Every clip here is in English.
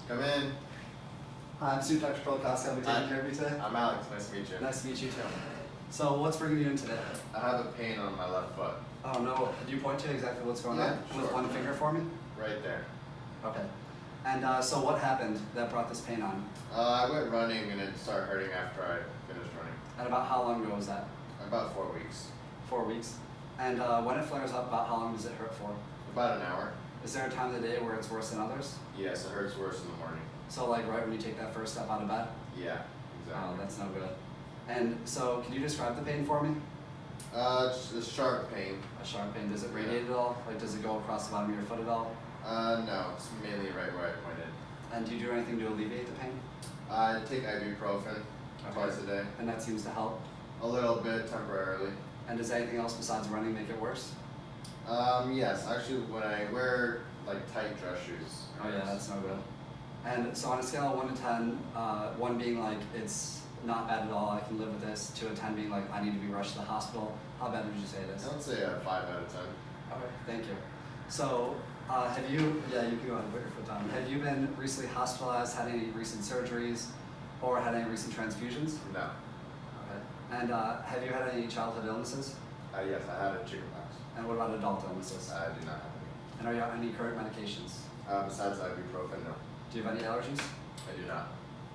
Come in. Hi, I'm Student Dr. Krolikowski. I'll be taking care of you today. I'm Alex. Nice to meet you. Nice to meet you too. So what's bringing you in today? I have a pain on my left foot. Oh no, could you point to exactly what's going on? Sure. With one finger for me? Right there. Okay. And so what happened that brought this pain on? I went running and it started hurting after I finished running. And about how long ago was that? About 4 weeks. 4 weeks. And when it flares up, about how long does it hurt for? About an hour. Is there a time of the day where it's worse than others? Yes, it hurts worse in the morning. So like right when you take that first step out of bed? Yeah, exactly. Oh, that's no good. And so can you describe the pain for me? It's a sharp pain. A sharp pain. Does it radiate at all? Like does it go across the bottom of your foot at all? No, it's mainly right where I pointed. And do you do anything to alleviate the pain? I take ibuprofen twice a day. And that seems to help? A little bit temporarily. And does anything else besides running make it worse? Yes, actually when I wear like tight dress shoes. Oh yeah, that's no good. And so on a scale of 1 to 10, 1 being like it's not bad at all, I can live with this, to a 10 being like I need to be rushed to the hospital, how bad would you say it is? I would say a 5 out of 10. Okay, thank you. So have you, yeah, you can go ahead and put your foot down. Have you been recently hospitalized, had any recent surgeries, or had any recent transfusions? No. Okay. And have you had any childhood illnesses? Yes, I had a chickenpox. And what about adult illnesses? I do not have And are you on any current medications? any. Besides ibuprofen, no. Do you have any allergies? I do not.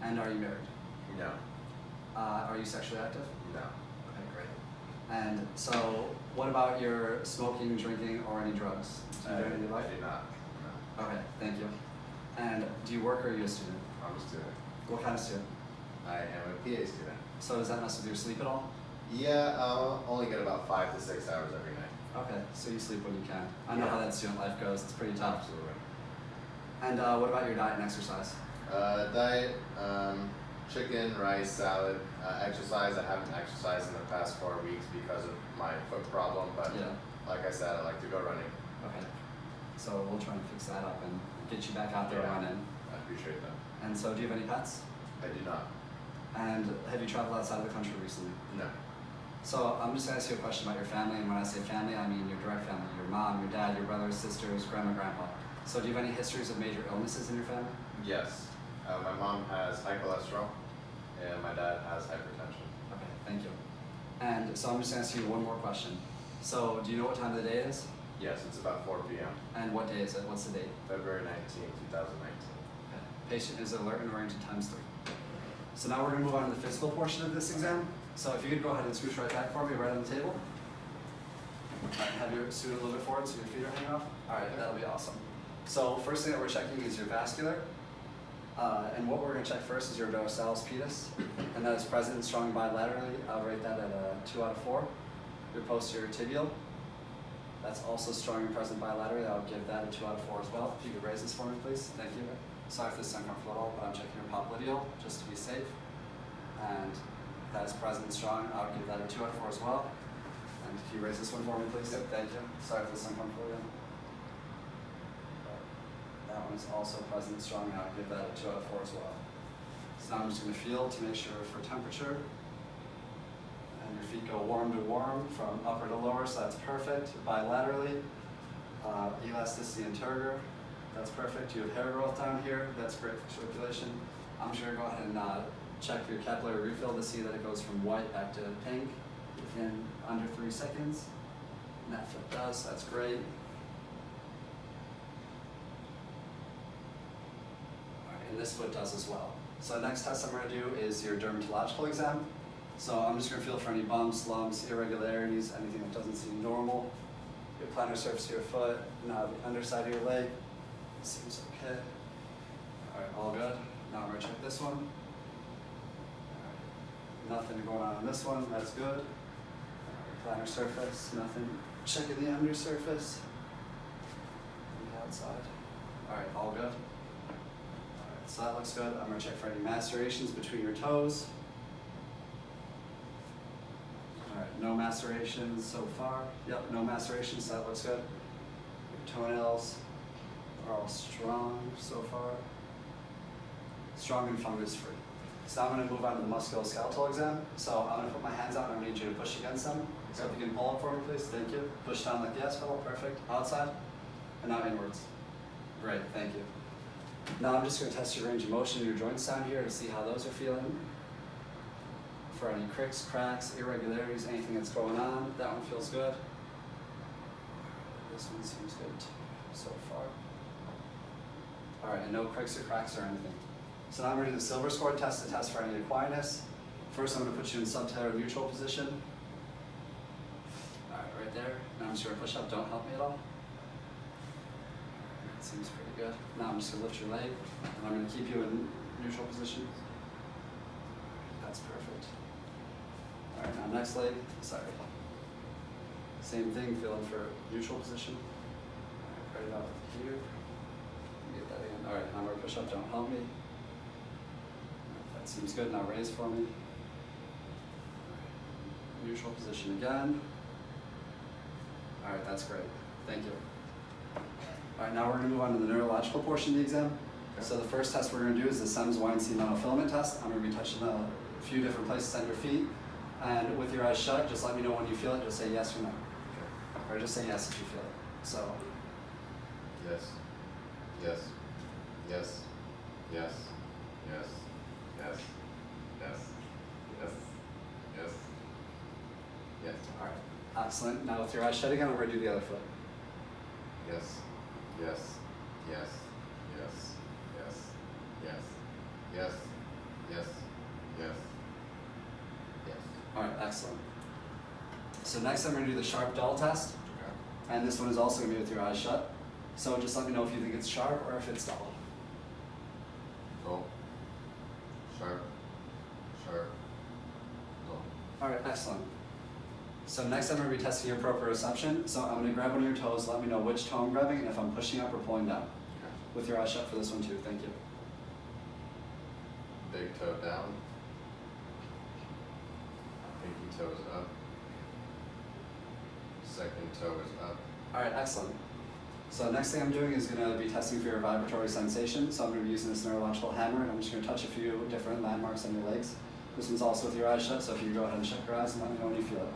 And are you married? No. Are you sexually active? No. Okay, great. And so, what about your smoking, drinking, or any drugs? Do you do any of I that? do not. No. Okay, thank you. And do you work or are you a student? I'm a student. What kind of student? I am a PA student. So does that mess with your sleep at all? Yeah, I'll only get about 5 to 6 hours every night. Okay, so you sleep when you can. I know Yeah. how that student life goes. It's pretty tough. Absolutely. And what about your diet and exercise? Diet, chicken, rice, salad. Exercise, I haven't exercised in the past 4 weeks because of my foot problem, but Yeah. like I said, I like to go running. Okay. So we'll try and fix that up and get you back out there Yeah. running. I appreciate that. And so, do you have any pets? I do not. And have you traveled outside of the country recently? No. So I'm just going to ask you a question about your family, and when I say family, I mean your direct family, your mom, your dad, your brothers, sisters, grandma, grandpa. So do you have any histories of major illnesses in your family? Yes. My mom has high cholesterol, and my dad has hypertension. Okay, thank you. And so I'm just going to ask you one more question. So do you know what time of the day it is? Yes, it's about 4 p.m. And what day is it? What's the date? February 19, 2019. Okay. Patient is alert and oriented times 3. So now we're going to move on to the physical portion of this exam. So if you could go ahead and scooch right back for me, right on the table. All right, have your suit a little bit forward so your feet are hanging off. All right, that'll be awesome. So first thing that we're checking is your vascular. And what we're going to check first is your dorsalis pedis, and that is present and strong bilaterally. I'll rate that at a 2 out of 4. Your posterior tibial, that's also strong and present bilaterally. I'll give that a 2 out of 4 as well. If you could raise this for me, please. Thank you. Sorry if this is uncomfortable at all, but I'm checking your popliteal just to be safe. And that is present and strong. I'll give that a 2 out of 4 as well. And if you raise this one for me, please. Yep. Thank you. Sorry if this is uncomfortable again. That one is also present and strong, and I'll give that a 2 out of 4 as well. So now I'm just going to feel to make sure for temperature. And your feet go warm to warm from upper to lower, so that's perfect. Bilaterally, elasticity and turgor, that's perfect. You have hair growth down here, that's great for circulation. I'm just going to go ahead and check your capillary refill to see that it goes from white back to pink within under 3 seconds. And that foot does, that's great. And this foot does as well. So the next test I'm going to do is your dermatological exam. So I'm just going to feel for any bumps, lumps, irregularities, anything that doesn't seem normal. Your plantar surface of your foot, now the underside of your leg. Seems okay. All right, all good. Now I'm going to check this one. All right. Nothing going on this one, that's good. Plantar surface, nothing. Checking the under surface. And the outside. All right, all good. So that looks good. I'm going to check for any macerations between your toes. All right, no macerations so far. Yep, no macerations, so that looks good. Your toenails are all strong so far. Strong and fungus free. So now I'm going to move on to the musculoskeletal exam. So I'm going to put my hands out and I need you to push against them. So if you can pull up for me, please. Thank you. Push down like the S pedal. Perfect. Outside. And now inwards. Great. Thank you. Now I'm just going to test your range of motion in your joints down here to see how those are feeling. For any cricks, cracks, irregularities, anything that's going on, that one feels good. This one seems good so far. Alright, and no cricks or cracks or anything. So now I'm going to do the silver score test to test for any equinus. First I'm going to put you in subtalar neutral position. Alright, right there. Now I'm just going to push up, don't help me at all. That seems pretty good. Now I'm just going to lift your leg, and I'm going to keep you in neutral position. That's perfect. Alright, now next leg, sorry. Same thing, feeling for neutral position. Alright, right about here. Get that in. Alright, now I'm going to push up, don't help me. That seems good, now raise for me. Neutral position again. Alright, that's great. Thank you. Alright, now we're going to move on to the neurological portion of the exam. Okay. So the first test we're going to do is the Sens-Weinstein monofilament test. I'm going to be touching a few different places on your feet. And with your eyes shut, just let me know when you feel it. Just say yes or no. Okay. Or just say yes if you feel it. So. Yes. Yes. Yes. Yes. Yes. Yes. Yes. Yes. Yes. Yes. Alright. Excellent. Now with your eyes shut again, we're going to do the other foot. Yes. Yes. Yes. Yes. Yes. Yes. Yes. Yes. Yes. Yes. Alright, excellent. So next I'm going to do the sharp dull test. Okay. And this one is also going to be with your eyes shut. So just let me know if you think it's sharp or if it's dull. Dull. Sharp. Sharp. Dull. Alright, excellent. So next I'm going to be testing your proprioception. So I'm going to grab one of your toes, let me know which toe I'm grabbing and if I'm pushing up or pulling down. Okay. With your eyes shut for this one too, thank you. Big toe down. Pinky toe is up. Second toe is up. Alright, excellent. So next thing I'm doing is going to be testing for your vibratory sensation. So I'm going to be using this neurological hammer and I'm just going to touch a few different landmarks on your legs. This one's also with your eyes shut, so if you go ahead and shut your eyes and let me know when you feel it.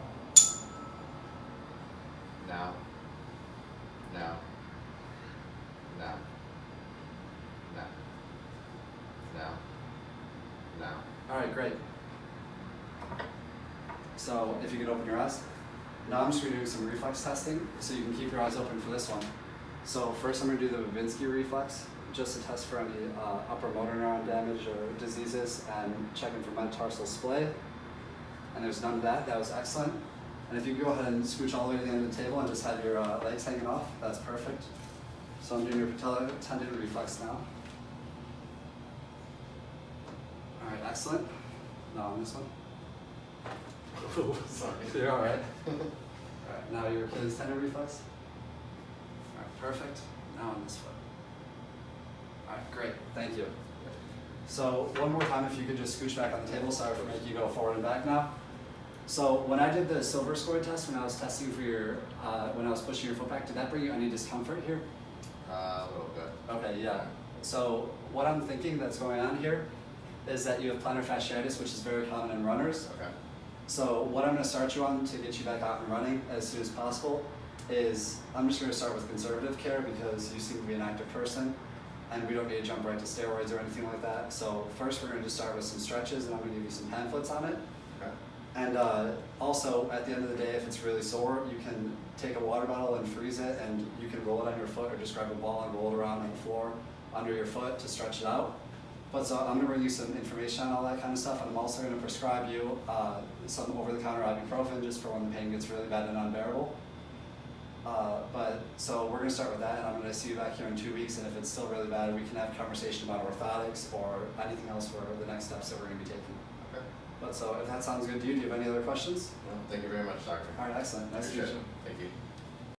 Now. Now. Now. Now. Now. Now. Alright, great. So if you could open your eyes. Now I'm just going to do some reflex testing, so you can keep your eyes open for this one. So first I'm going to do the Babinski reflex, just to test for any upper motor neuron damage or diseases and checking for metatarsal splay. And there's none of that, that was excellent. And if you go ahead and scooch all the way to the end of the table and just have your legs hanging off, that's perfect. So I'm doing your patellar tendon reflex now. Alright, excellent. Now on this one. Sorry. You're alright. Alright, now your Achilles tendon reflex. Alright, perfect. Now on this foot. Alright, great. Thank you. So one more time, if you could just scooch back on the table. Sorry for making you go forward and back now. So when I did the silver score test, when I was testing for your, when I was pushing your foot back, did that bring you any discomfort here? A little bit. Okay, yeah. So what I'm thinking that's going on here is that you have plantar fasciitis, which is very common in runners. Okay. So what I'm going to start you on to get you back out and running as soon as possible is I'm just going to start with conservative care because you seem to be an active person and we don't need to jump right to steroids or anything like that. So first we're going to just start with some stretches and I'm going to give you some pamphlets on it. Okay. And also at the end of the day, if it's really sore, you can take a water bottle and freeze it and you can roll it on your foot or just grab a ball and roll it around on the floor under your foot to stretch it out. But so I'm going to bring you some information on all that kind of stuff, and I'm also going to prescribe you some over-the-counter ibuprofen just for when the pain gets really bad and unbearable. So we're going to start with that, and I'm going to see you back here in 2 weeks, and if it's still really bad, we can have a conversation about orthotics or anything else for the next steps that we're going to be taking. Okay. But so if that sounds good to you, do you have any other questions? No, thank you very much, doctor. All right, excellent. Nice to meet you. Thank you.